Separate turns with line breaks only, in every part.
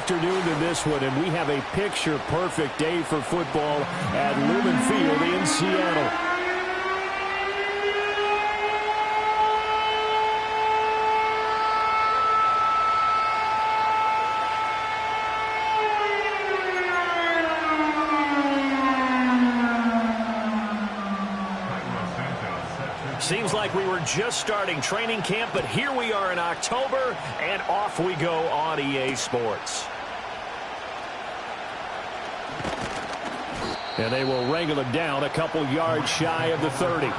afternoon than this one, and we have a picture-perfect day for football at Lumen Field in Seattle. Seems like we were just starting training camp, but here we are in October, and off we go on EA Sports. And they will wrangle it down a couple yards shy of the 30.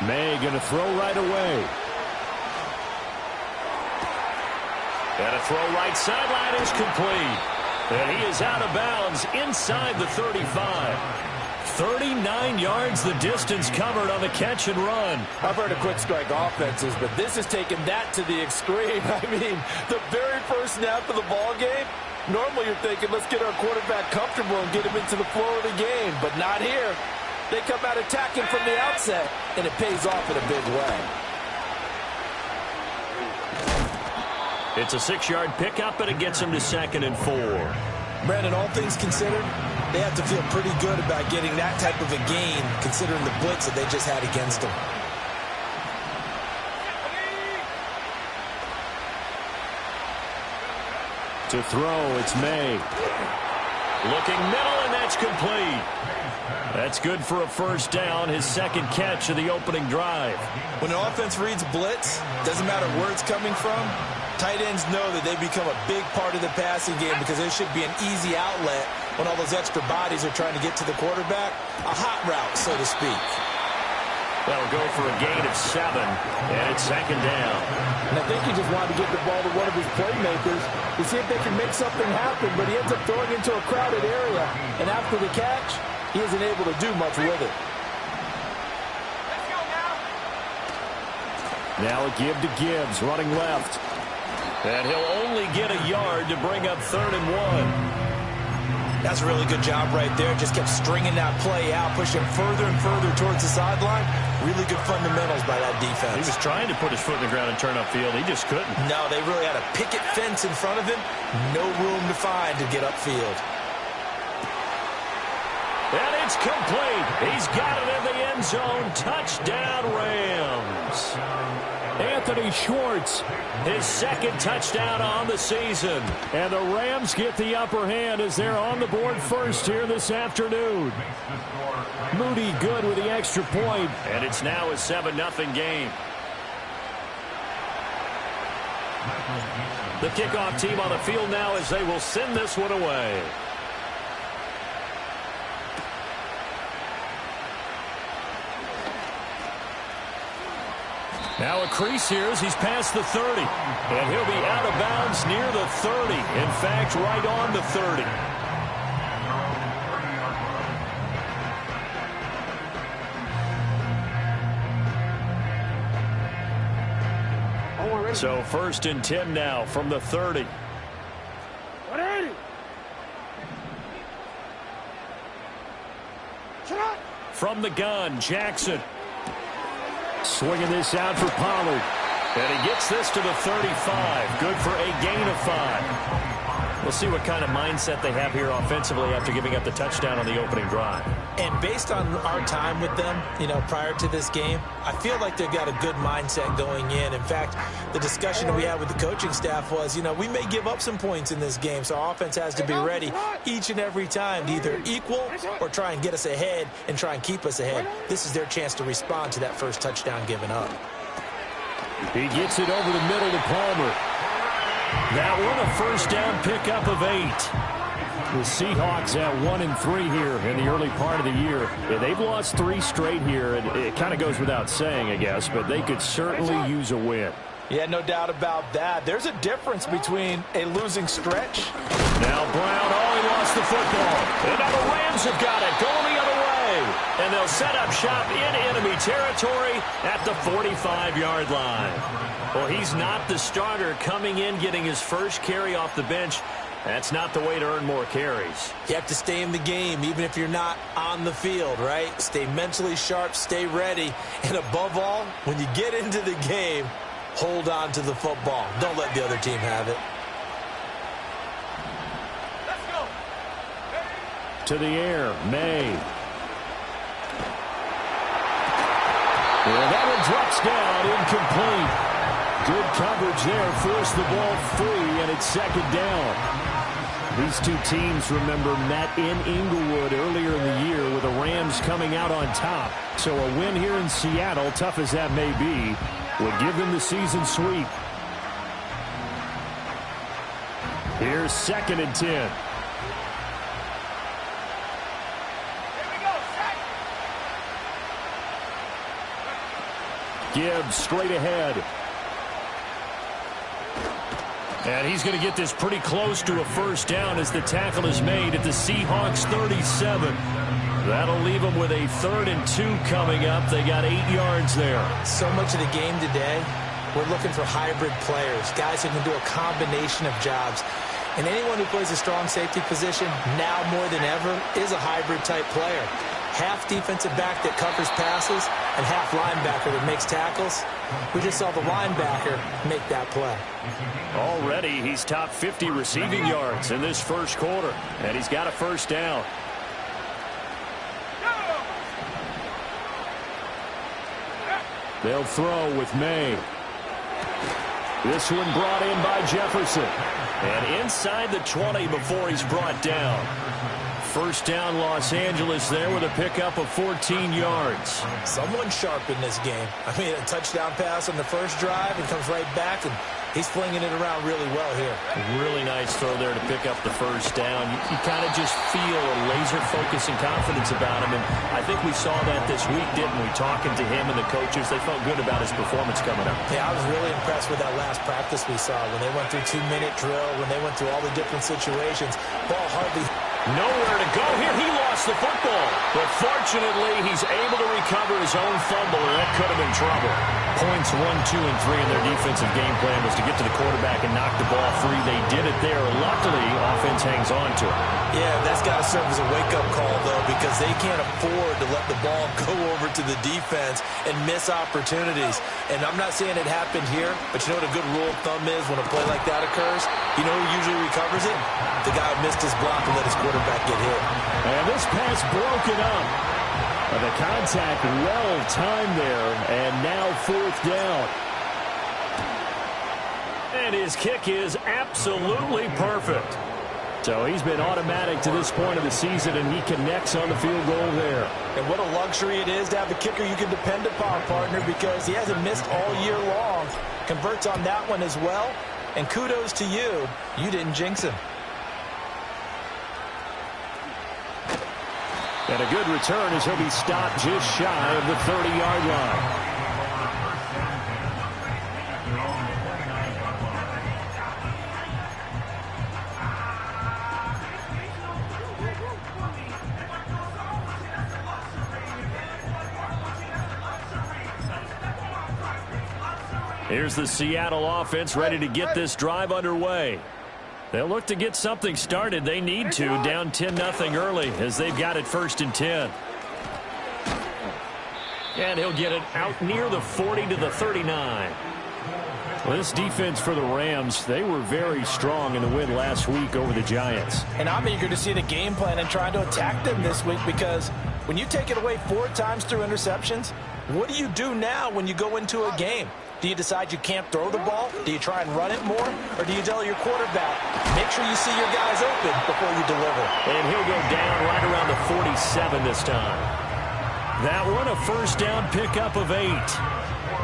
May going to throw right away. And a throw right sideline is complete. And he is out of bounds inside the 35. 39 yards the distance covered on the catch and run.
I've heard of quick strike offenses, but this has taken that to the extreme. I mean, the very first snap of the ball game, normally you're thinking, let's get our quarterback comfortable and get him into the flow of the game, but not here. They come out attacking from the outset, and it pays off in a big way.
It's a 6-yard pickup, and it gets him to 2nd and 4.
Brandon, all things considered, they have to feel pretty good about getting that type of a gain, considering the blitz that they just had against them.
To throw, it's May. Looking middle, and that's complete. That's good for a first down, his second catch of the opening drive.
When an offense reads blitz, doesn't matter where it's coming from, tight ends know that they become a big part of the passing game because there should be an easy outlet when all those extra bodies are trying to get to the quarterback. A hot route, so to speak.
That'll go for a gain of 7, and it's 2nd down.
And I think he just wanted to get the ball to one of his playmakers to see if they can make something happen, but he ends up throwing into a crowded area, and after the catch, he isn't able to do much with it.
Now a give to Gibbs, running left. And he'll only get a yard to bring up 3rd and 1.
That's a really good job right there. Just kept stringing that play out, pushing further and further towards the sideline. Really good fundamentals by that defense.
He was trying to put his foot in the ground and turn upfield. He just couldn't.
No, they really had a picket fence in front of him. No room to find to get upfield.
And it's complete. He's got it in the end zone. Touchdown, Rams. Anthony Schwartz, his 2nd touchdown on the season. And the Rams get the upper hand as they're on the board first here this afternoon. Moody good with the extra point. And it's now a 7-0 game. The kickoff team on the field now as they will send this one away. Now a crease here as he's past the 30. And he'll be out of bounds near the 30. In fact, right on the 30. So 1st and 10 now from the 30. From the gun, Jackson. Swinging this out for Pollard. And he gets this to the 35. Good for a gain of 5. We'll see what kind of mindset they have here offensively after giving up the touchdown on the opening drive.
And based on our time with them, prior to this game, I feel like they've got a good mindset going in. In fact, the discussion that we had with the coaching staff was, we may give up some points in this game, so our offense has to be ready each and every time to either equal or try and get us ahead and try and keep us ahead. This is their chance to respond to that first touchdown given up.
He gets it over the middle to Palmer. That one a first down pickup of 8. The Seahawks at 1-3 here in the early part of the year. Yeah, they've lost 3 straight here, and it kind of goes without saying, I guess, but they could certainly use a win.
Yeah, no doubt about that. There's a difference between a losing stretch.
Now Brown, he lost the football. And now the Rams have got it, going the other way. And they'll set up shop in enemy territory at the 45-yard line. Well, he's not the starter coming in, getting his first carry off the bench. That's not the way to earn more carries.
You have to stay in the game, even if you're not on the field, right? Stay mentally sharp, stay ready. And above all, when you get into the game, hold on to the football. Don't let the other team have it.
Let's go. To the air, May. And that one drops down, incomplete. Good coverage there, forced the ball free, and it's second down. These two teams, remember, met in Inglewood earlier in the year with the Rams coming out on top. So a win here in Seattle, tough as that may be, would give them the season sweep. Here's 2nd and 10. Gibbs straight ahead. And he's going to get this pretty close to a first down as the tackle is made at the Seahawks 37. That'll leave them with a 3rd and 2 coming up. They got 8 yards there.
So much of the game today, we're looking for hybrid players, guys who can do a combination of jobs. And anyone who plays a strong safety position, now more than ever, is a hybrid-type player. Half defensive back that covers passes and half linebacker that makes tackles. We just saw the linebacker make that play.
Already, he's top 50 receiving yards in this first quarter, and he's got a first down. They'll throw with May. This one brought in by Jefferson. And inside the 20 before he's brought down. First down, Los Angeles there with a pickup of 14 yards.
Someone sharp in this game. I mean, a touchdown pass on the first drive and comes right back, and he's flinging it around really well here.
Really nice throw there to pick up the first down. You kind of just feel a laser focus and confidence about him, and I think we saw that this week, didn't we? Talking to him and the coaches, they felt good about his performance coming up.
Yeah, I was really impressed with that last practice we saw when they went through 2-minute drill, when they went through all the different situations. Ball hardly...
Nowhere to go here. He lost the football. But fortunately, he's able to recover his own fumble, and that could have been trouble. Points 1, 2, and 3 in their defensive game plan was to get to the quarterback and knock the ball free. They did it there. Luckily, offense hangs on to it.
Yeah, that's got to serve as a wake-up call, though, because they can't afford to let the ball go over to the defense and miss opportunities. And I'm not saying it happened here, but you know what a good rule of thumb is when a play like that occurs? You know who usually recovers it? The guy who missed his block and let his quarterback get hit.
And this pass broken up. The contact well timed there, and now 4th down. And his kick is absolutely perfect. So he's been automatic to this point of the season, and he connects on the field goal there.
And what a luxury it is to have a kicker you can depend upon, partner, because he hasn't missed all year long. Converts on that one as well. And kudos to you. You didn't jinx him.
And a good return as he'll be stopped just shy of the 30-yard line. Here's the Seattle offense ready to get this drive underway. They'll look to get something started. They need to, down 10-0 early as they've got it 1st and 10. And he'll get it out near the 40 to the 39. Well, this defense for the Rams, they were very strong in the win last week over the Giants.
And I'm eager to see the game plan and try to attack them this week, because when you take it away 4 times through interceptions, what do you do now when you go into a game? Do you decide you can't throw the ball? Do you try and run it more? Or do you tell your quarterback, make sure you see your guys open before you deliver?
And he'll go down right around the 47 this time. That one, a first down pickup of 8.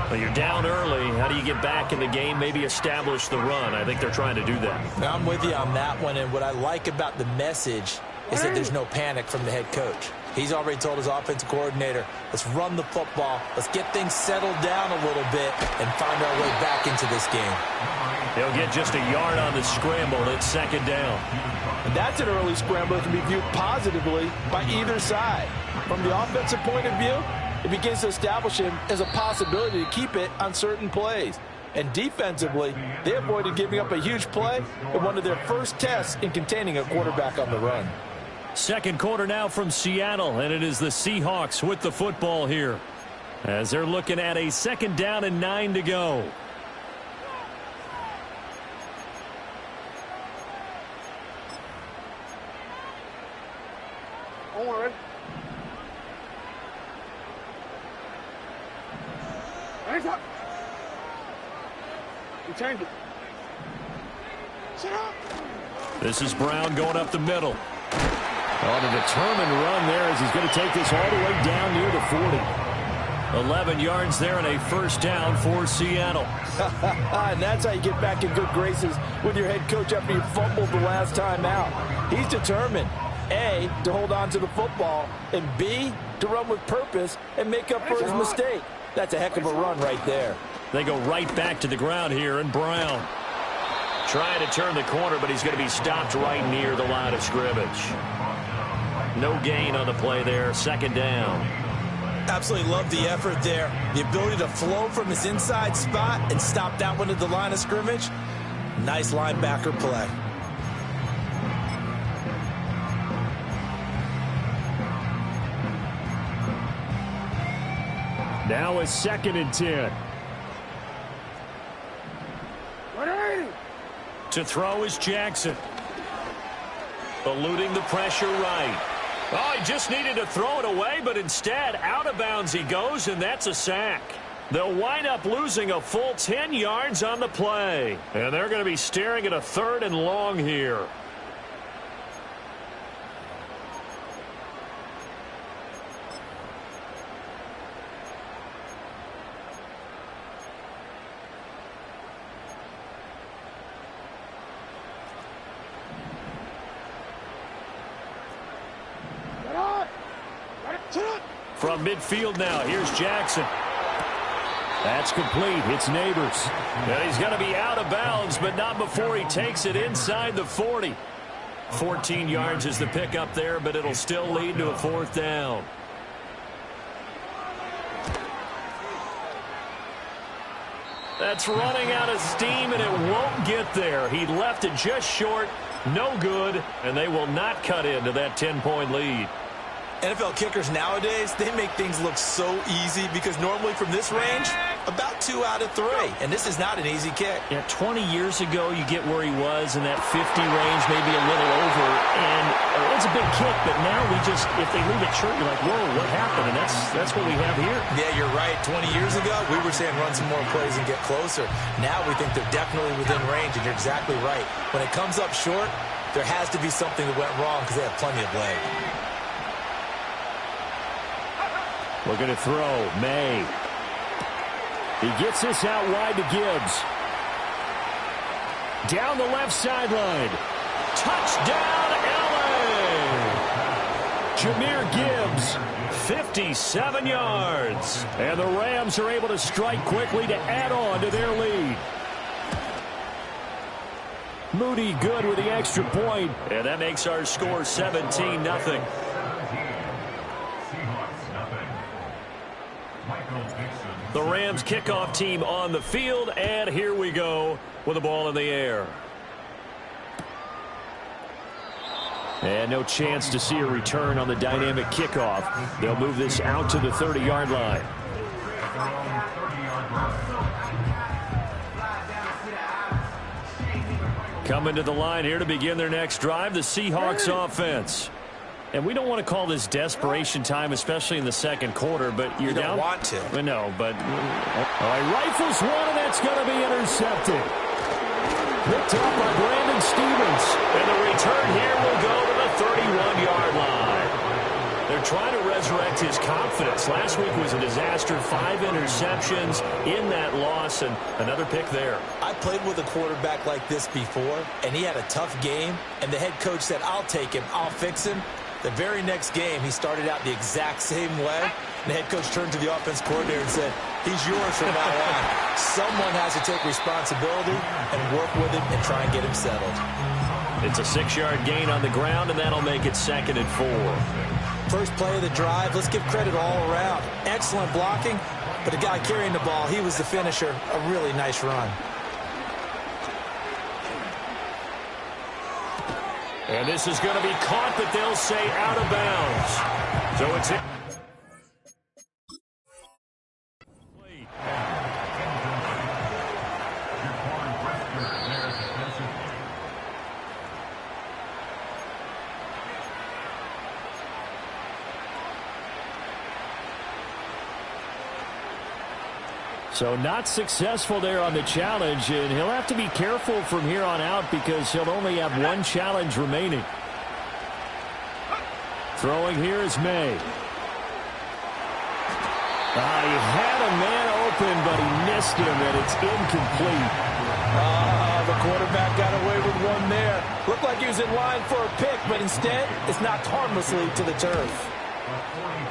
Well, you're down early. How do you get back in the game? Maybe establish the run. I think they're trying to do that.
Now, I'm with you on that one. And what I like about the message is that there's no panic from the head coach. He's already told his offensive coordinator, let's run the football, let's get things settled down a little bit, and find our way back into this game.
He'll get just a yard on the scramble. It's second down.
And that's an early scramble that can be viewed positively by either side. From the offensive point of view, it begins to establish him as a possibility to keep it on certain plays. And defensively, they avoided giving up a huge play in one of their first tests in containing a quarterback on the run.
Second quarter now from Seattle, and it is the Seahawks with the football here as they're looking at a second down and 9 to go.
Alright. Hands up. You change it. Sit up.
This is Brown going up the middle. On a determined run there as he's going to take this all the way down near the 40. 11 yards there and a first down for Seattle.
And that's how you get back in good graces with your head coach after you fumbled the last time out. He's determined, A, to hold on to the football, and B, to run with purpose and make up for his mistake. That's a heck of a run right there.
They go right back to the ground here, and Brown trying to turn the corner, but he's going to be stopped right near the line of scrimmage. No gain on the play there. Second down.
Absolutely love the effort there. The ability to flow from his inside spot and stop that one at the line of scrimmage. Nice linebacker play.
Now a second and 10. To throw is Jackson. Eluding the pressure right. Oh, he just needed to throw it away, but instead, out of bounds he goes, and that's a sack. They'll wind up losing a full 10 yards on the play. And they're going to be staring at a 3rd and long here. From midfield now, here's Jackson. That's complete. It's Neighbors. And he's going to be out of bounds, but not before he takes it inside the 40. 14 yards is the pickup there, but it'll still lead to a 4th down. That's running out of steam, and it won't get there. He left it just short. No good, and they will not cut into that 10-point lead.
NFL kickers nowadays, they make things look so easy because normally from this range, about 2 out of 3. And this is not an easy kick.
Yeah, 20 years ago, you get where he was in that 50 range, maybe a little over. And it's a big kick, but now we just, if they leave it short, you're like, whoa, what happened? And that's what we have here.
Yeah, you're right. 20 years ago, we were saying run some more plays and get closer. Now we think they're definitely within range, and you're exactly right. When it comes up short, there has to be something that went wrong because they have plenty of leg.
Looking to throw. May. He gets this out wide to Gibbs. Down the left sideline. Touchdown, LA! Jahmyr Gibbs, 57 yards. And the Rams are able to strike quickly to add on to their lead. Moody good with the extra point. And that makes our score 17-0. The Rams kickoff team on the field, and here we go with the ball in the air. And no chance to see a return on the dynamic kickoff. They'll move this out to the 30-yard line. Coming to the line here to begin their next drive, the Seahawks offense. And we don't want to call this desperation time, especially in the second quarter, but you're down.
You don't want to.
No, but all right, rifles one, and that's going to be intercepted. Picked up by Brandon Stevens. And the return here will go to the 31-yard line. They're trying to resurrect his confidence. Last week was a disaster. 5 interceptions in that loss, and another pick there.
I played with a quarterback like this before, and he had a tough game, and the head coach said, I'll take him, I'll fix him. The very next game, he started out the exact same way. And the head coach turned to the offense coordinator and said, he's yours from now on. Someone has to take responsibility and work with him and try and get him settled.
It's a 6-yard gain on the ground, and that'll make it 2nd and 4.
First play of the drive, let's give credit all around. Excellent blocking, but the guy carrying the ball, he was the finisher. A really nice run.
And this is going to be caught, but they'll say out of bounds. So it's it. So not successful there on the challenge, and he'll have to be careful from here on out because he'll only have one challenge remaining. Throwing here is May. He had a man open, but he missed him, and it's incomplete.
The quarterback got away with one there. Looked like he was in line for a pick, but instead it's knocked harmlessly to the turf.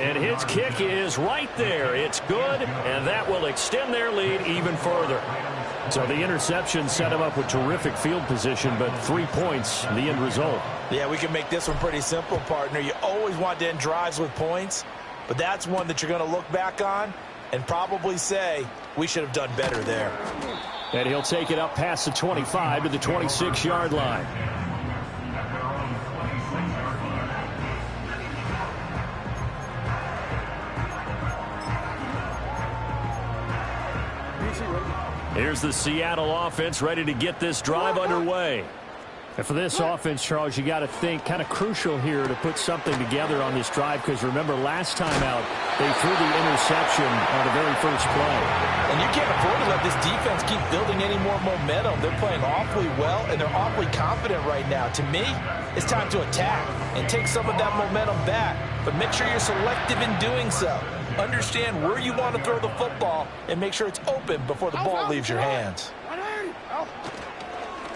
And his kick is right there. It's good, and that will extend their lead even further. So the interception set him up with terrific field position, but 3 points, the end result.
Yeah, we can make this one pretty simple, partner. You always want to end drives with points, but that's one that you're going to look back on and probably say, we should have done better there.
And he'll take it up past the 25 to the 26-yard line. Here's the Seattle offense ready to get this drive underway. And for this offense, Charles, you got to think kind of crucial here to put something together on this drive because remember last time out they threw the interception on the very first play.
And you can't afford to let this defense keep building any more momentum. They're playing awfully well and they're awfully confident right now. To me, it's time to attack and take some of that momentum back. But make sure you're selective in doing so. Understand where you want to throw the football and make sure it's open before the ball leaves your hands.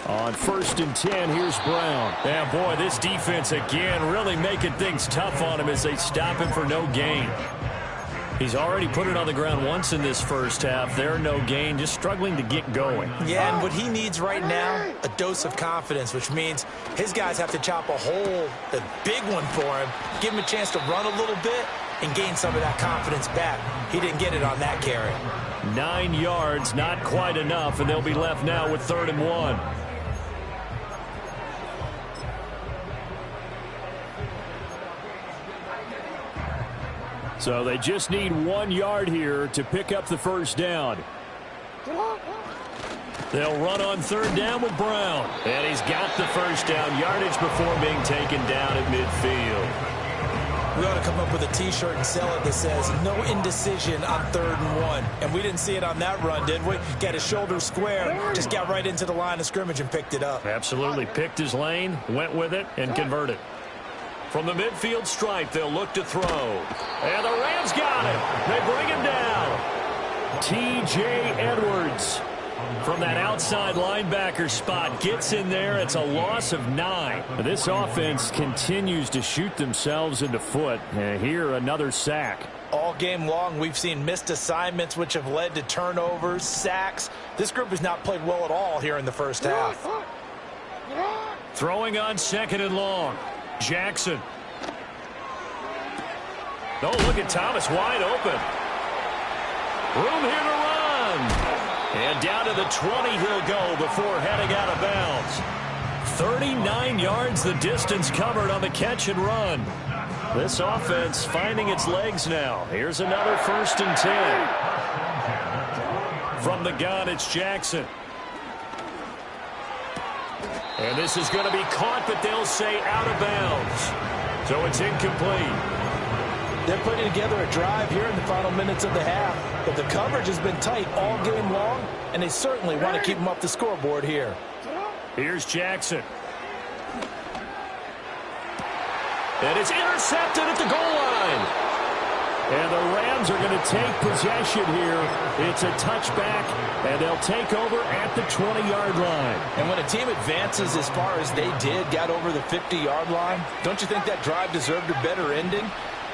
On 1st and 10, here's Brown. Yeah, boy, this defense again really making things tough on him as they stop him for no gain. He's already put it on the ground once in this first half. There, no gain, just struggling to get going.
Yeah, and what he needs right now, a dose of confidence, which means his guys have to chop a hole, a big one for him, give him a chance to run a little bit, and gain some of that confidence back. He didn't get it on that carry.
9 yards, not quite enough, and they'll be left now with 3rd and 1. So they just need 1 yard here to pick up the first down. They'll run on 3rd down with Brown. And he's got the first down yardage before being taken down at midfield.
We ought to come up with a T-shirt and sell it that says, no indecision on 3rd and 1. And we didn't see it on that run, did we? Got his shoulders square, just got right into the line of scrimmage and picked it up.
Absolutely. Picked his lane, went with it, and converted. From the midfield stripe, they'll look to throw. And the Rams got it. They bring him down. T.J. Edwards from that outside linebacker spot gets in there. It's a loss of 9. This offense continues to shoot themselves in the foot. And here, another sack.
All game long, we've seen missed assignments, which have led to turnovers, sacks. This group has not played well at all here in the first half.
Throwing on 2nd and long. Jackson. Oh, look at Thomas wide open. Room here to run. And down to the 20 he'll go before heading out of bounds. 39 yards the distance covered on the catch and run. This offense finding its legs now. Here's another 1st and 10. From the gun, it's Jackson. And this is going to be caught, but they'll say out of bounds. So it's incomplete.
They're putting together a drive here in the final minutes of the half. But the coverage has been tight all game long, and they certainly want to keep them up the scoreboard here.
Here's Jackson. And it's intercepted at the goal line. And the Rams Rams are going to take possession here. It's a touchback, and they'll take over at the 20-yard line.
And when a team advances as far as they did, got over the 50-yard line, don't you think that drive deserved a better ending?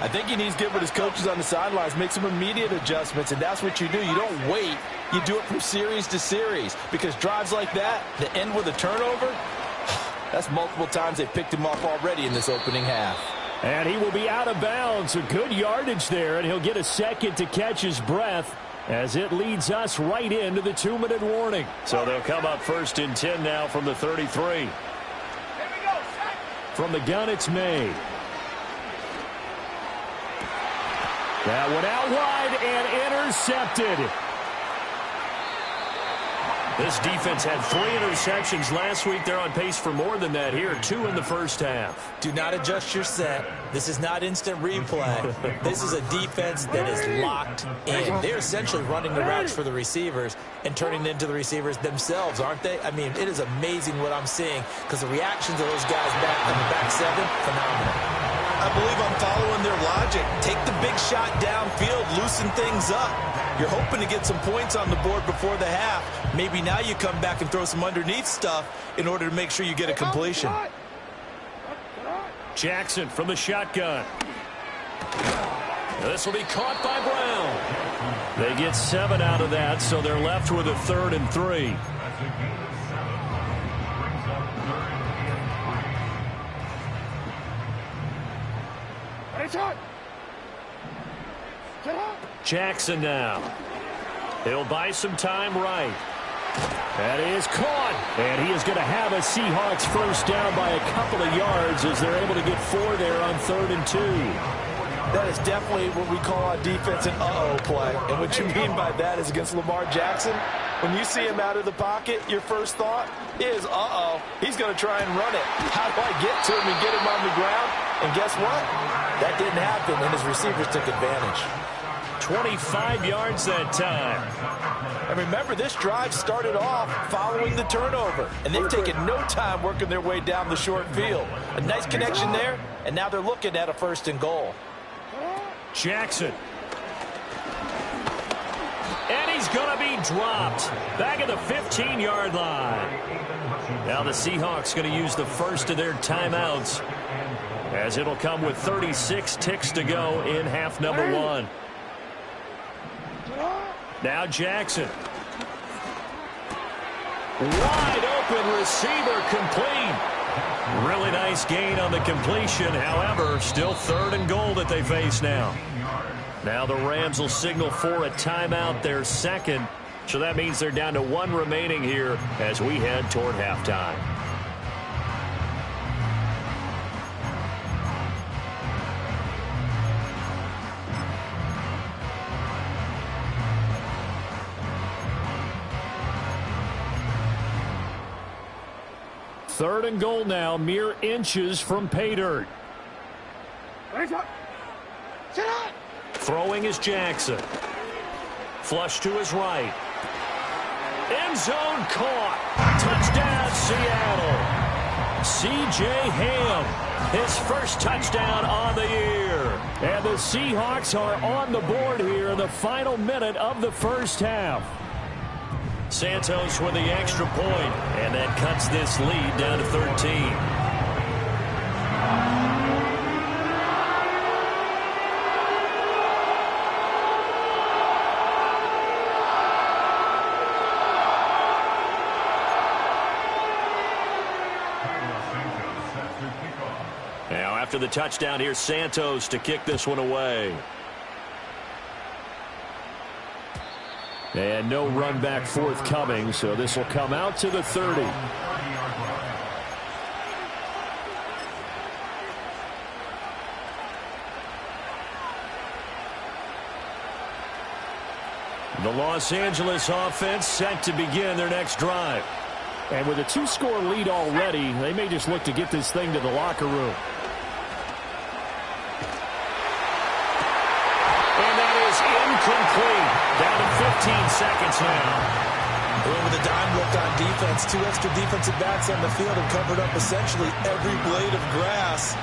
I think he needs to get with his coaches on the sidelines, make some immediate adjustments, and that's what you do. You don't wait. You do it from series to series, because drives like that, that end with a turnover, that's multiple times they picked him off already in this opening half.
And he will be out of bounds. A good yardage there, and he'll get a second to catch his breath as it leads us right into the 2-minute warning. So they'll come up 1st and 10 now from the 33. From the gun, it's May. That one out wide and intercepted. This defense had 3 interceptions last week. They're on pace for more than that here. 2 in the first half.
Do not adjust your set. This is not instant replay. This is a defense that is locked in. They're essentially running the routes for the receivers and turning it into the receivers themselves, aren't they? I mean, it is amazing what I'm seeing because the reactions of those guys back in the back 7, phenomenal. I believe I'm following their logic. Take the big shot downfield, loosen things up. You're hoping to get some points on the board before the half. Maybe now you come back and throw some underneath stuff in order to make sure you get a completion.
Jackson from the shotgun. This will be caught by Brown. They get 7 out of that, so they're left with a 3rd and 3. Jackson now. He'll buy some time right. That is caught. And he is going to have a Seahawks first down by a couple of yards as they're able to get 4 there on 3rd and 2.
That is definitely what we call on defense an uh-oh play. And what you mean by that is against Lamar Jackson, when you see him out of the pocket, your first thought is, uh-oh, he's going to try and run it. How do I get to him and get him on the ground? And guess what? That didn't happen, and his receivers took advantage.
25 yards that time.
And remember, this drive started off following the turnover, and they've taken no time working their way down the short field. A nice connection there, and now they're looking at a 1st and goal.
Jackson. And he's going to be dropped back at the 15-yard line. Now the Seahawks going to use the first of their timeouts as it'll come with 36 ticks to go in half number 1. Now Jackson. Wide open receiver complete. Really nice gain on the completion. However, still 3rd and goal that they face now. Now the Rams will signal for a timeout, their 2nd. So that means they're down to 1 remaining here as we head toward halftime. Third and goal now, mere inches from pay dirt. Throwing is Jackson. Flush to his right. End zone caught. Touchdown, Seattle. C.J. Ham, his first touchdown on the year. And the Seahawks are on the board here in the final minute of the first half. Santos with the extra point, and that cuts this lead down to 13. Now after the touchdown, here's Santos to kick this one away. And no run back forthcoming, so this will come out to the 30. The Los Angeles offense set to begin their next drive. And with a 2-score lead already, they may just look to get this thing to the locker room. And that is incomplete. Down to 15 seconds now.
With a dime look on defense, 2 extra defensive backs on the field and covered up essentially every blade of grass.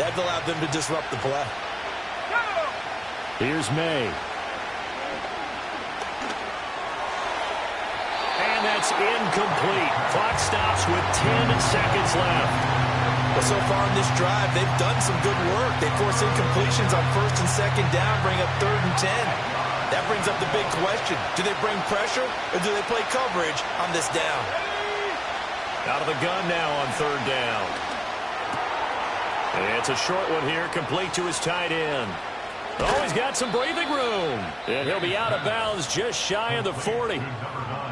That allowed them to disrupt the play.
Here's May. And that's incomplete. Clock stops with 10 seconds left.
Well, so far in this drive, they've done some good work. They force incompletions on first and second down, bring up 3rd and 10. That brings up the big question. Do they bring pressure or do they play coverage on this down?
Out of the gun now on 3rd down. It's a short one here, complete to his tight end. Oh, he's got some breathing room. And he'll be out of bounds just shy of the 40.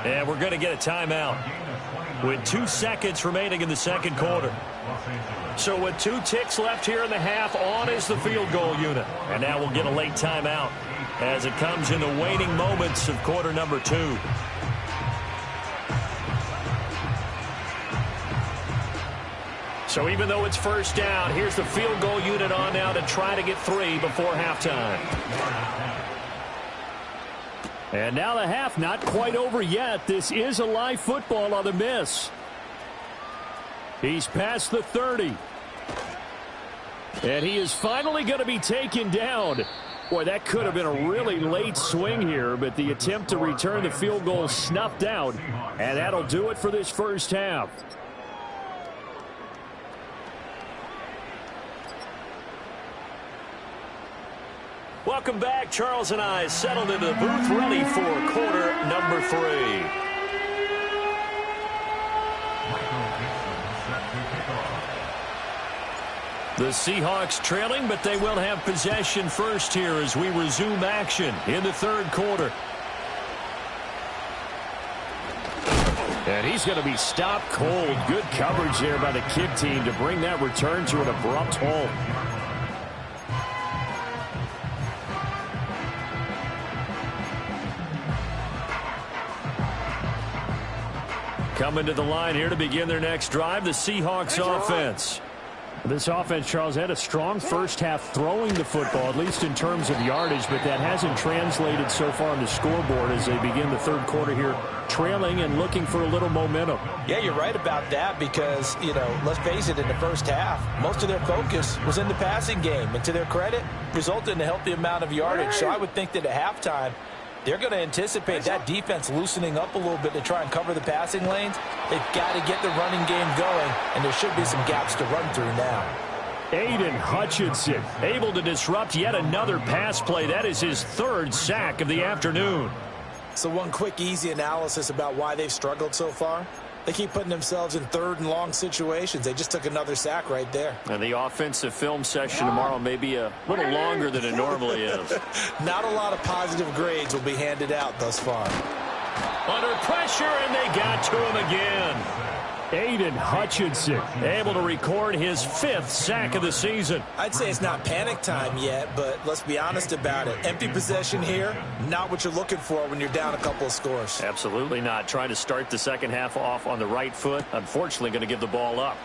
And we're going to get a timeout with 2 seconds remaining in the second quarter. So with 2 ticks left here in the half, on is the field goal unit. And now we'll get a late timeout as it comes in the waning moments of quarter number 2. So even though it's first down, here's the field goal unit on now to try to get 3 before halftime. And now the half not quite over yet. This is a live football on the miss. He's past the 30. And he is finally going to be taken down. Boy, that could have been a really late swing here, but the attempt to return the field goal snuffed out. And that'll do it for this first half. Welcome back. Charles and I settled into the booth, ready for quarter number 3. The Seahawks trailing, but they will have possession first here as we resume action in the third quarter. And he's going to be stopped cold. Good coverage there by the kick team to bring that return to an abrupt halt. Coming to the line here to begin their next drive, the Seahawks offense. This offense, Charles, had a strong first half throwing the football, at least in terms of yardage, but that hasn't translated so far on the scoreboard as they begin the third quarter here, trailing and looking for a little momentum.
Yeah, you're right about that because, you know, let's face it, in the first half, most of their focus was in the passing game, and to their credit, resulted in a healthy amount of yardage. So I would think that at halftime, they're going to anticipate that defense loosening up a little bit to try and cover the passing lanes. They've got to get the running game going, and there should be some gaps to run through now.
Aiden Hutchinson able to disrupt yet another pass play. That is his 3rd sack of the afternoon.
So one quick, easy analysis about why they've struggled so far. They keep putting themselves in 3rd and long situations. They just took another sack right there. And the offensive film session tomorrow may be a little longer than it normally is. Not a lot of positive grades will be handed out thus far.
Under pressure, and they got to him again. Aiden Hutchinson able to record his 5th sack of the season.
I'd say it's not panic time yet, but let's be honest about it. Empty possession here, not what you're looking for when you're down a couple of scores.
Absolutely not. Trying to start the second half off on the right foot. Unfortunately, going to give the ball up.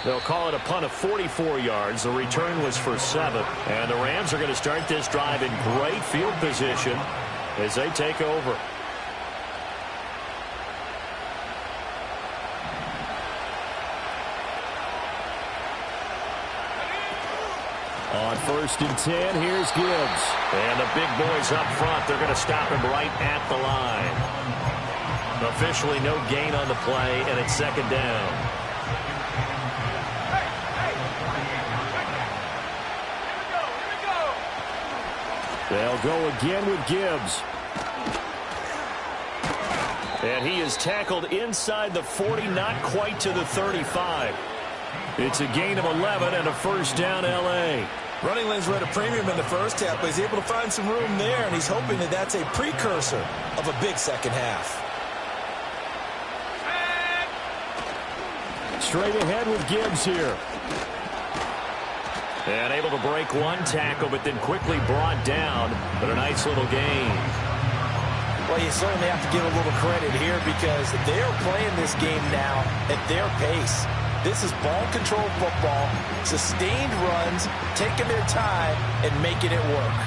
They'll call it a punt of 44 yards. The return was for 7. And the Rams are going to start this drive in great field position as they take over. On 1st and 10, here's Gibbs. And the big boys up front, they're going to stop him right at the line. Officially no gain on the play, and it's 2nd down. They'll go again with Gibbs. And he is tackled inside the 40, not quite to the 35. It's a gain of 11 and a 1st down, L.A.
Running lanes were at a premium in the first half, but he's able to find some room there, and he's hoping that that's a precursor of a big second half.
Straight ahead with Gibbs here. And able to break one tackle, but then quickly brought down. But a nice little gain.
Well, you certainly have to give a little credit here because they are playing this game now at their pace. This is ball-controlled football, sustained runs, taking their time, and making it work.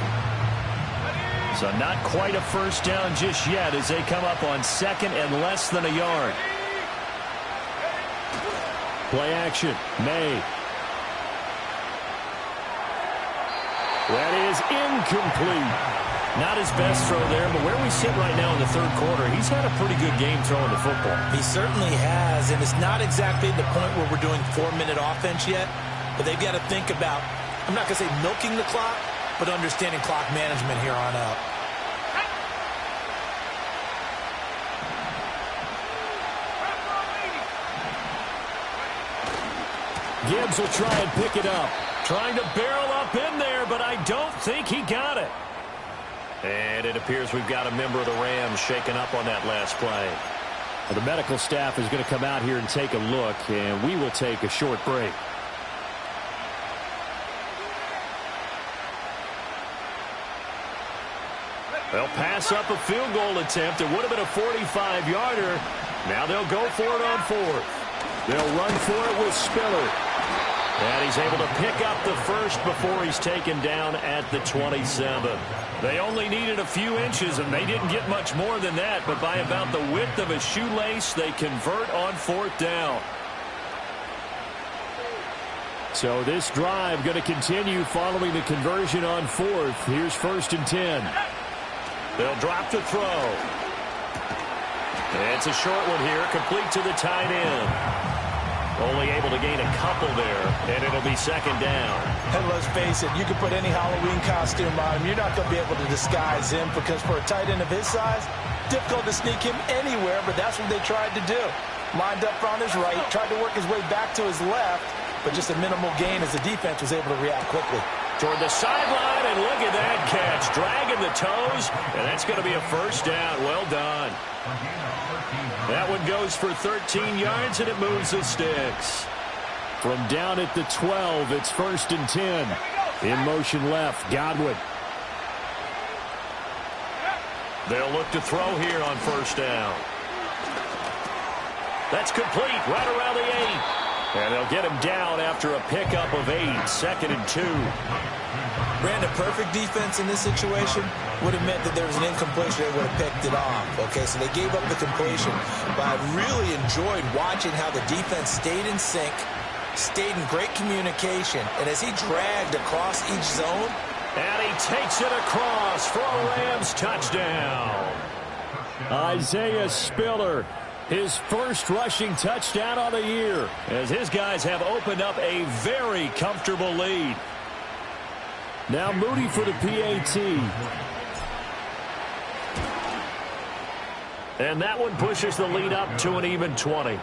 So not quite a 1st down just yet as they come up on 2nd and less than a yard. Play action, May. That is incomplete. Not his best throw there, but where we sit right now in the third quarter, he's had a pretty good game throwing the football.
He certainly has, and it's not exactly the point where we're doing 4-minute offense yet, but they've got to think about, I'm not going to say milking the clock, but understanding clock management here on out.
Gibbs will try and pick it up. Trying to barrel up in there, but I don't think he got it. And it appears we've got a member of the Rams shaken up on that last play. Well, the medical staff is going to come out here and take a look, and we will take a short break. They'll pass up a field goal attempt. It would have been a 45-yarder. Now they'll go for it on fourth. They'll run for it with Spiller. And he's able to pick up the first before he's taken down at the 27. They only needed a few inches, and they didn't get much more than that. But by about the width of a shoelace, they convert on fourth down. So this drive going to continue following the conversion on fourth. Here's 1st and 10. They'll drop to throw. It's a short one here, complete to the tight end. Only able to gain a couple there, and it'll be 2nd down.
And let's face it, you can put any Halloween costume on him. You're not going to be able to disguise him because for a tight end of his size, difficult to sneak him anywhere, but that's what they tried to do. Lined up on his right, tried to work his way back to his left, but just a minimal gain as the defense was able to react quickly.
Toward the sideline, and look at that catch. Dragging the toes, and that's going to be a 1st down. Well done. That one goes for 13 yards, and it moves the sticks. From down at the 12, it's 1st and 10. In motion left, Godwin. They'll look to throw here on 1st down. That's complete right around the 8. And they'll get him down after a pickup of 8, 2nd and 2.
Brandon, perfect defense in this situation would have meant that there was an incompletion. They would have picked it off. Okay, so they gave up the completion. But I really enjoyed watching how the defense stayed in sync, stayed in great communication. And as he dragged across each zone.
And he takes it across for a Rams touchdown. Isaiah Spiller, his first rushing touchdown on the year, as his guys have opened up a very comfortable lead. Now Moody for the PAT. And that one pushes the lead up to an even 20.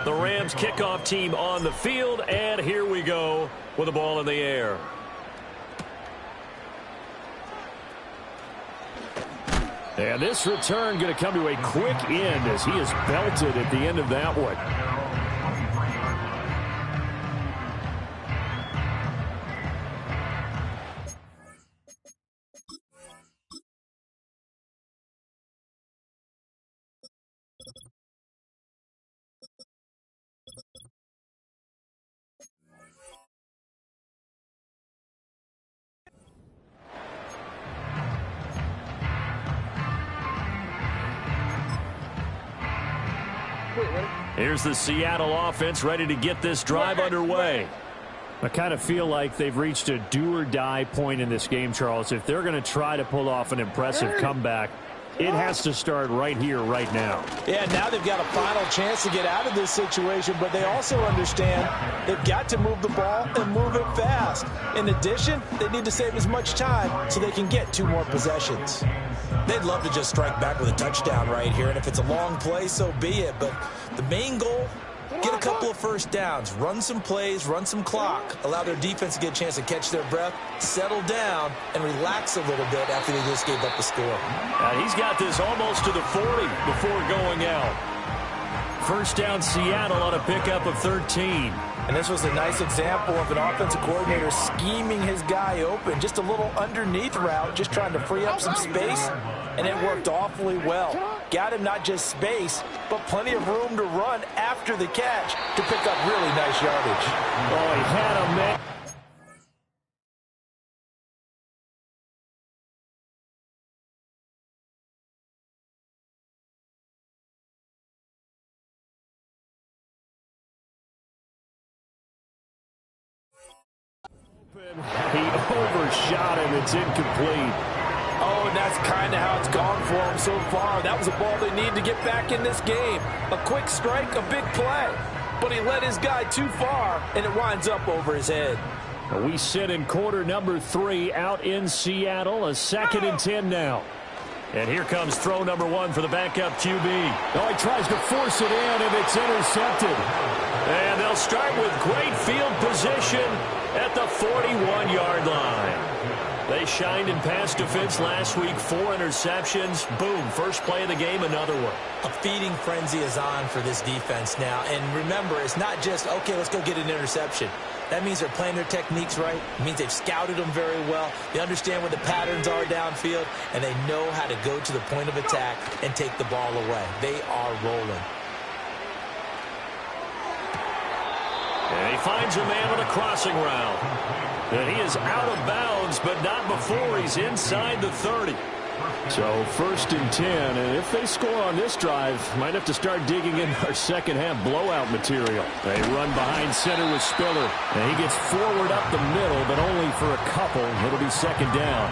The Rams kickoff team on the field, and here we go with the ball in the air. And this return going to come to a quick end as he is belted at the end of that one. Here's the Seattle offense ready to get this drive underway. I kind of feel like they've reached a do-or-die point in this game, Charles. If they're going to try to pull off an impressive comeback, it has to start right here, right now.
Yeah, now they've got a final chance to get out of this situation, but they also understand they've got to move the ball and move it fast. In addition, they need to save as much time so they can get 2 more possessions. They'd love to just strike back with a touchdown right here, and if it's a long play, so be it. But the main goal, get a couple of 1st downs, run some plays, run some clock, allow their defense to get a chance to catch their breath, settle down, and relax a little bit after they just gave up the score.
He's got this almost to the 40 before going out. 1st down Seattle on a pickup of 13.
And this was a nice example of an offensive coordinator scheming his guy open. Just a little underneath route, just trying to free up some space, and it worked awfully well. Got him not just space, but plenty of room to run after the catch to pick up really nice yardage.
Oh, he had him, man. He overshot him. It's incomplete.
Oh, and that's kind of how it's gone for him so far. That was a ball they need to get back in this game. A quick strike, a big play. But he led his guy too far, and it winds up over his head.
We sit in quarter number 3 out in Seattle. A 2nd and 10 now. And here comes throw number 1 for the backup QB. Oh, he tries to force it in, and it's intercepted. And they'll start with great field position at the 41-yard line. They shined in pass defense last week. 4 interceptions. Boom, first play of the game, another one.
A feeding frenzy is on for this defense now. And remember, it's not just, okay, let's go get an interception. That means they're playing their techniques right. It means they've scouted them very well. They understand what the patterns are downfield, and they know how to go to the point of attack and take the ball away. They are rolling.
And he finds a man on a crossing route. And he is out of bounds, but not before he's inside the 30. So 1st and 10, and if they score on this drive, might have to start digging in our second half blowout material. They run behind center with Spiller, and he gets forward up the middle, but only for a couple. It'll be 2nd down.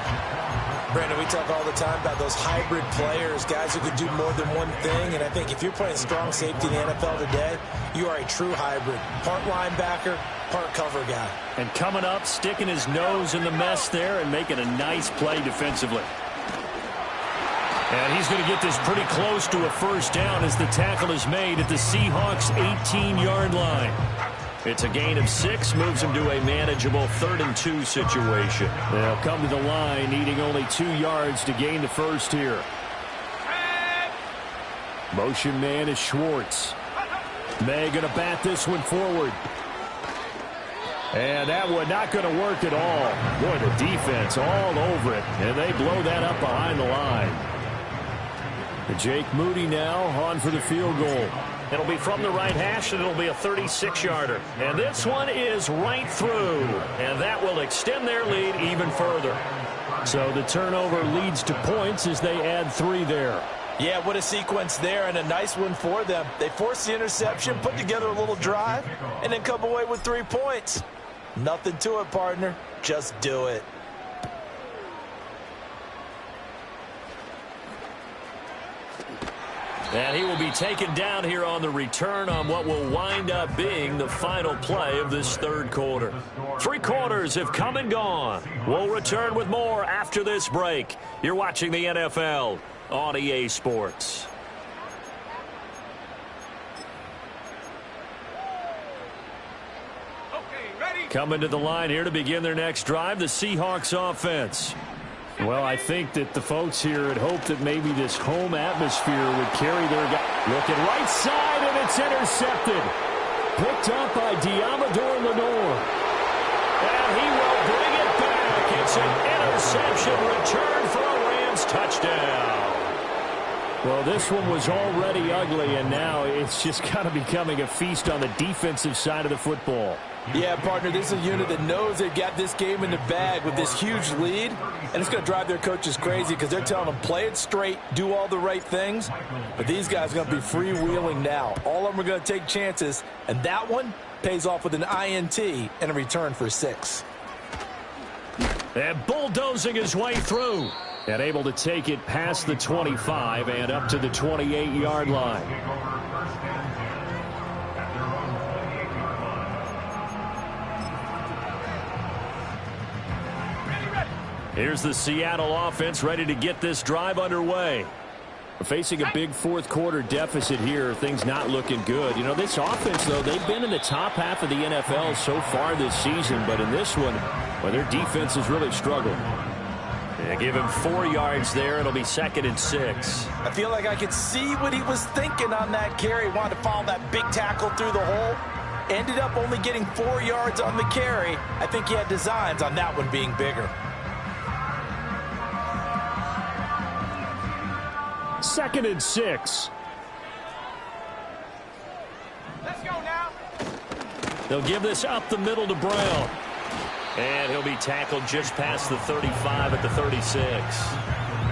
Brandon, we talk all the time about those hybrid players, guys who could do more than one thing, and I think if you're playing strong safety in the NFL today, you are a true hybrid. Part linebacker, part cover guy.
And coming up, sticking his nose in the mess there and making a nice play defensively. And he's going to get this pretty close to a 1st down as the tackle is made at the Seahawks' 18-yard line. It's a gain of 6, moves him to a manageable 3rd and 2 situation. They'll come to the line, needing only 2 yards to gain the 1st here. Motion man is Schwartz. May going to bat this one forward. And that one not going to work at all. Boy, the defense all over it, and they blow that up behind the line. Jake Moody now on for the field goal. It'll be from the right hash, and it'll be a 36-yarder. And this one is right through, and that will extend their lead even further. So the turnover leads to points as they add 3 there.
Yeah, what a sequence there, and a nice one for them. They force the interception, put together a little drive, and then come away with 3 points. Nothing to it, partner. Just do it.
And he will be taken down here on the return on what will wind up being the final play of this 3rd quarter. 3 quarters have come and gone. We'll return with more after this break. You're watching the NFL on EA Sports. Coming to the line here to begin their next drive, the Seahawks offense. Well, I think that the folks here had hoped that maybe this home atmosphere would carry their guy. Looking right side, and it's intercepted. Picked up by Diamador Lenore. And he will bring it back. It's an interception return for a Rams touchdown. Well, this one was already ugly, and now it's just kind of becoming a feast on the defensive side of the football.
Yeah, partner, this is a unit that knows they've got this game in the bag with this huge lead, and it's going to drive their coaches crazy because they're telling them play it straight, do all the right things, but these guys are going to be freewheeling now. All of them are going to take chances, and that one pays off with an INT and a return for 6.
And bulldozing his way through, and able to take it past the 25 and up to the 28-yard line. Here's the Seattle offense ready to get this drive underway. We're facing a big 4th quarter deficit here. Things not looking good. You know, this offense, though, they've been in the top half of the NFL so far this season. But in this one, well, their defense has really struggled. They give him 4 yards there. It'll be 2nd and 6.
I feel like I could see what he was thinking on that carry. Wanted to follow that big tackle through the hole. Ended up only getting 4 yards on the carry. I think he had designs on that one being bigger.
2nd and 6.
Let's go now.
They'll give this up the middle to Brown. And he'll be tackled just past the 35 at the 36.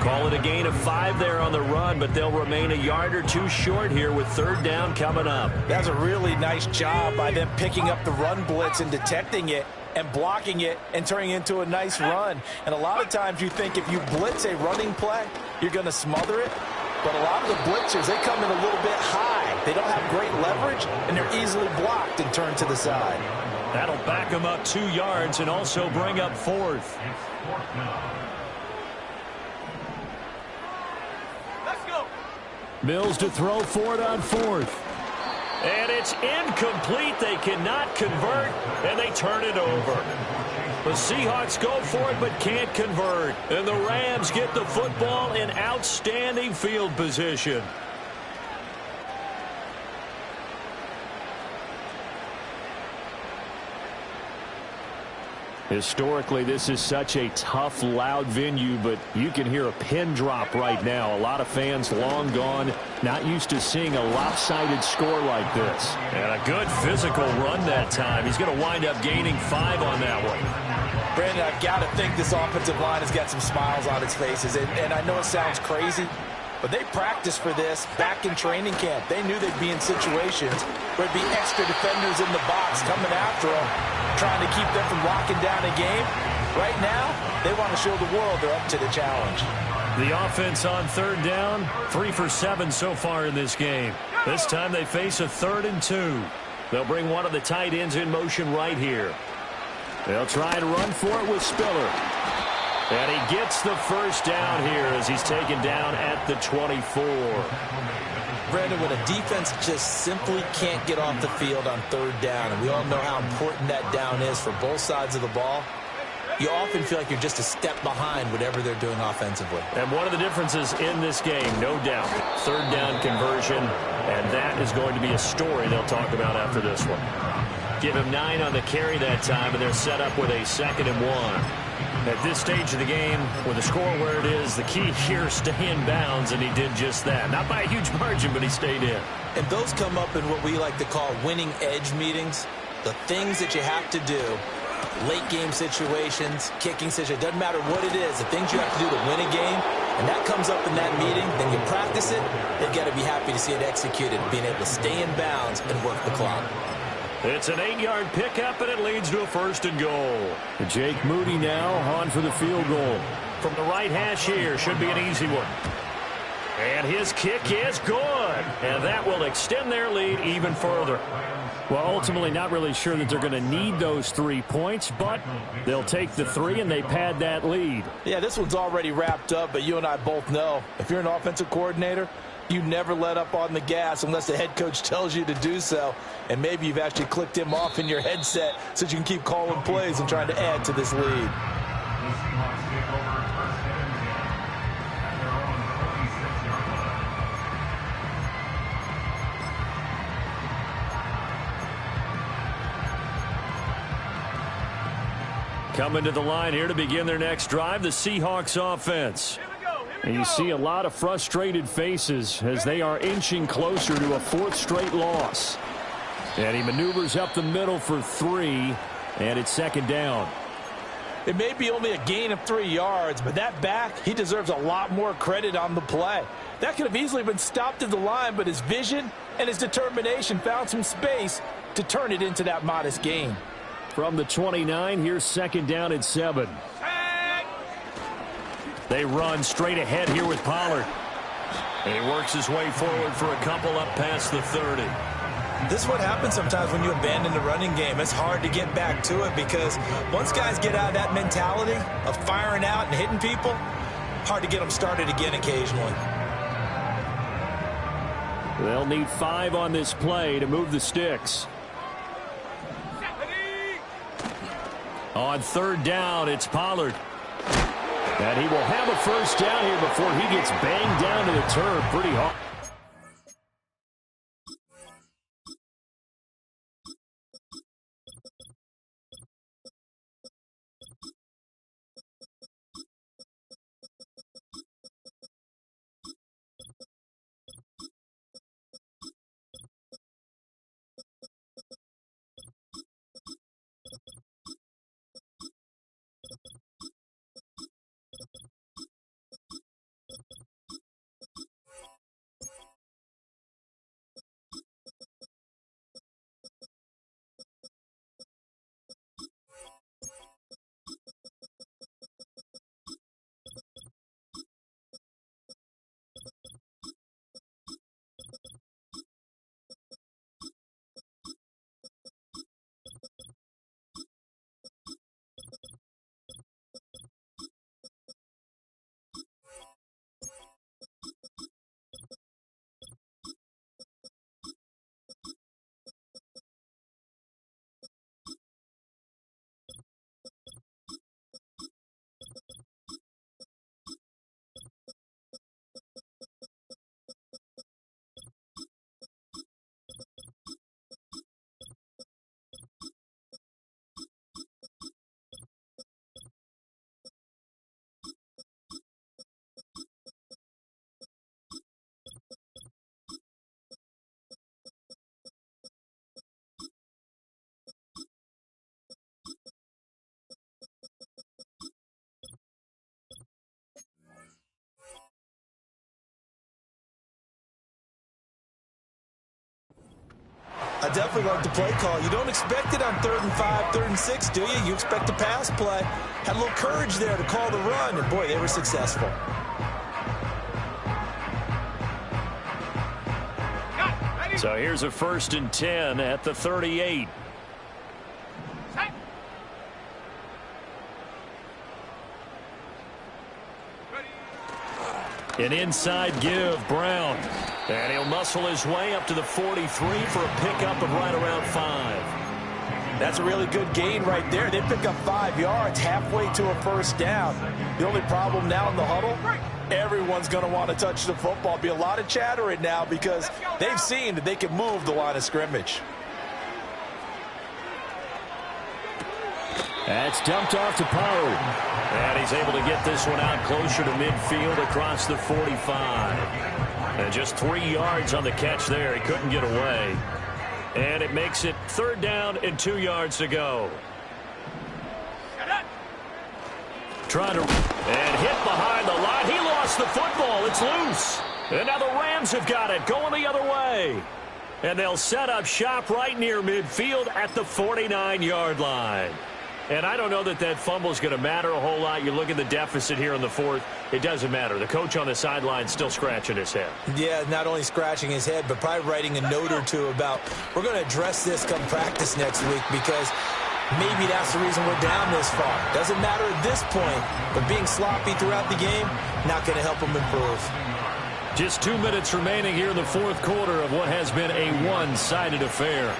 Call it a gain of 5 there on the run, but they'll remain a yard or 2 short here with 3rd down coming up.
That's a really nice job by them picking up the run blitz and detecting it.
and blocking it and turning it into a nice run. And a lot of times you think if you blitz a running play, you're going to smother it. But a lot of the blitzers, they come in a little bit high. They don't have great leverage, and they're easily blocked and turned to the side.
That'll back them up 2 yards and also bring up 4th.
Let's go.
Mills to throw for it on 4th. And it's incomplete. They cannot convert, and they turn it over. The Seahawks go for it but can't convert. And the Rams get the football in outstanding field position. Historically, this is such a tough, loud venue, but you can hear a pin drop right now. A lot of fans long gone, not used to seeing a lopsided score like this. And a good physical run that time. He's going to wind up gaining 5 on that one.
Brandon, I've got to think this offensive line has got some smiles on its faces. And I know it sounds crazy, but they practiced for this back in training camp. They knew they'd be in situations where there'd be extra defenders in the box coming after them, trying to keep them from locking down a game. Right now, they want to show the world they're up to the challenge.
The offense on 3rd down, 3 for 7 so far in this game. This time they face a 3rd and 2. They'll bring one of the tight ends in motion right here. They'll try and run for it with Spiller. And he gets the first down here as he's taken down at the 24.
Brandon, when a defense just simply can't get off the field on 3rd down, and we all know how important that down is for both sides of the ball, you often feel like you're just a step behind whatever they're doing offensively.
And one of the differences in this game, no doubt, 3rd down conversion, and that is going to be a story they'll talk about after this one. Give him 9 on the carry that time, and they're set up with a 2nd and 1. At this stage of the game, with the score where it is, the key here, stay in bounds, and he did just that. Not by a huge margin, but he stayed in.
And those come up in what we like to call winning edge meetings. The things that you have to do, late game situations, kicking situations, doesn't matter what it is, the things you have to do to win a game, and that comes up in that meeting, then you practice it, you got to be happy to see it executed, being able to stay in bounds and work the clock.
It's an 8-yard pickup, and it leads to a 1st and goal. Jake Moody now on for the field goal. From the right hash here, should be an easy one. And his kick is good. And that will extend their lead even further. Well, ultimately not really sure that they're going to need those 3 points, but they'll take the 3 and they pad that lead.
Yeah, this one's already wrapped up, but you and I both know if you're an offensive coordinator, you never let up on the gas unless the head coach tells you to do so. And maybe you've actually clicked him off in your headset so you can keep calling plays and trying to add to this lead.
Coming to the line here to begin their next drive, the Seahawks offense. And you see a lot of frustrated faces as they are inching closer to a 4th straight loss. And he maneuvers up the middle for 3, and it's 2nd down.
It may be only a gain of 3 yards, but that back, he deserves a lot more credit on the play. That could have easily been stopped at the line, but his vision and his determination found some space to turn it into that modest gain.
From the 29, here's 2nd down and 7. They run straight ahead here with Pollard. And he works his way forward for a couple up past the 30.
This is what happens sometimes when you abandon the running game. It's hard to get back to it because once guys get out of that mentality of firing out and hitting people, hard to get them started again occasionally.
They'll need 5 on this play to move the sticks. On 3rd down, it's Pollard. And he will have a first down here before he gets banged down to the turf pretty hard.
I definitely like the play call. You don't expect it on 3rd and 5, 3rd and 6, do you? You expect a pass play. Had a little courage there to call the run, and boy, they were successful.
So here's a 1st and 10 at the 38. An inside give, Brown. And he'll muscle his way up to the 43 for a pickup of right around 5.
That's a really good gain right there. They pick up 5 yards halfway to a 1st down. The only problem now in the huddle, everyone's going to want to touch the football. Be a lot of chatter right now because they've seen that they can move the line of scrimmage.
That's dumped off to Poe. And he's able to get this one out closer to midfield across the 45. And just 3 yards on the catch there. He couldn't get away. And it makes it 3rd down and 2 yards to go. Trying to, and hit behind the line. He lost the football. It's loose. And now the Rams have got it, going the other way. And they'll set up shop right near midfield at the 49-yard line. And I don't know that that fumble is going to matter a whole lot. You look at the deficit here in the 4th. It doesn't matter. The coach on the sideline still scratching his head. Yeah, not only scratching his head, but probably writing a note or two about we're going to address this come practice next week because maybe that's the reason we're down this far. Doesn't matter at this point, but being sloppy throughout the game, not going to help them improve. Just 2 minutes remaining here in the 4th quarter of what has been a one-sided affair.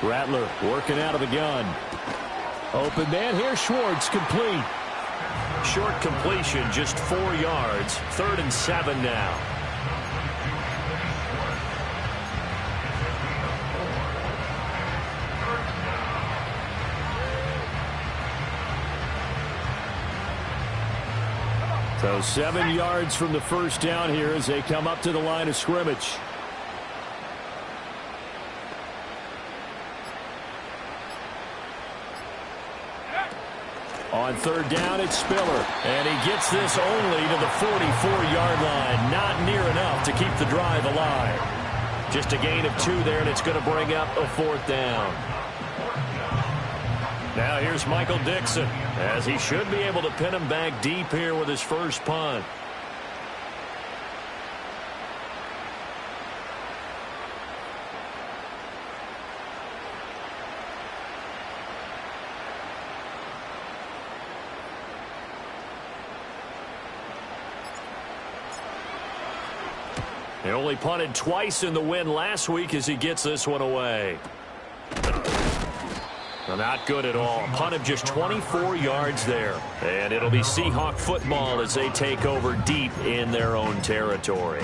Rattler working out of the gun. Open man here, Schwartz, complete. Short completion, just 4 yards. 3rd and 7 now. So 7 yards from the 1st down here as they come up to the line of scrimmage. On 3rd down, it's Spiller. And he gets this only to the 44-yard line. Not near enough to keep the drive alive. Just a gain of 2 there, and it's going to bring up a 4th down. Now here's Michael Dixon, as he should be able to pin him back deep here with his first punt. He only punted twice in the win last week as he gets this one away. Well, not good at all. Punted just 24 yards there. And it'll be Seahawk football as they take over deep in their own territory.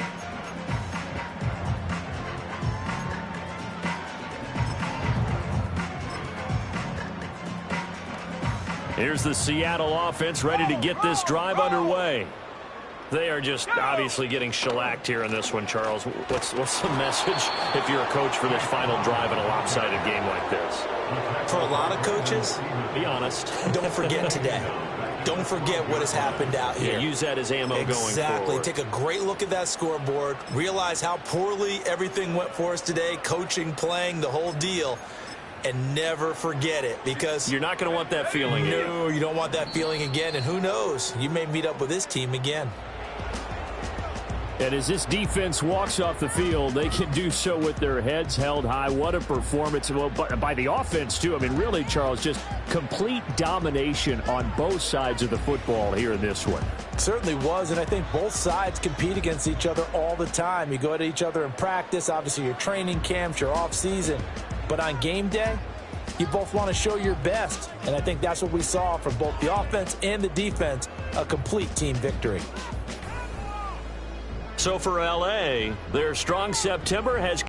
Here's the Seattle offense ready to get this drive underway. They are just obviously getting shellacked here in this one, Charles. What's the message if you're a coach for this final drive in a lopsided game like this?
For a lot of coaches,
be honest.
Don't forget today. Don't forget what has happened out here.
Yeah, use that as ammo going forward.
Exactly. Take a great look at that scoreboard. Realize how poorly everything went for us today. Coaching, playing, the whole deal. And never forget it, because
you're not going to want that feeling again.
No, you don't want that feeling again. And who knows? You may meet up with this team again.
And as this defense walks off the field, they can do so with their heads held high. What a performance. Well, by the offense, too. I mean, really, Charles, just complete domination on both sides of the football here in this one.
It certainly was, and I think both sides compete against each other all the time. You go at each other in practice, obviously your training camps, your off-season. But on game day, you both want to show your best. And I think that's what we saw from both the offense and the defense, a complete team victory.
So for L.A., their strong September has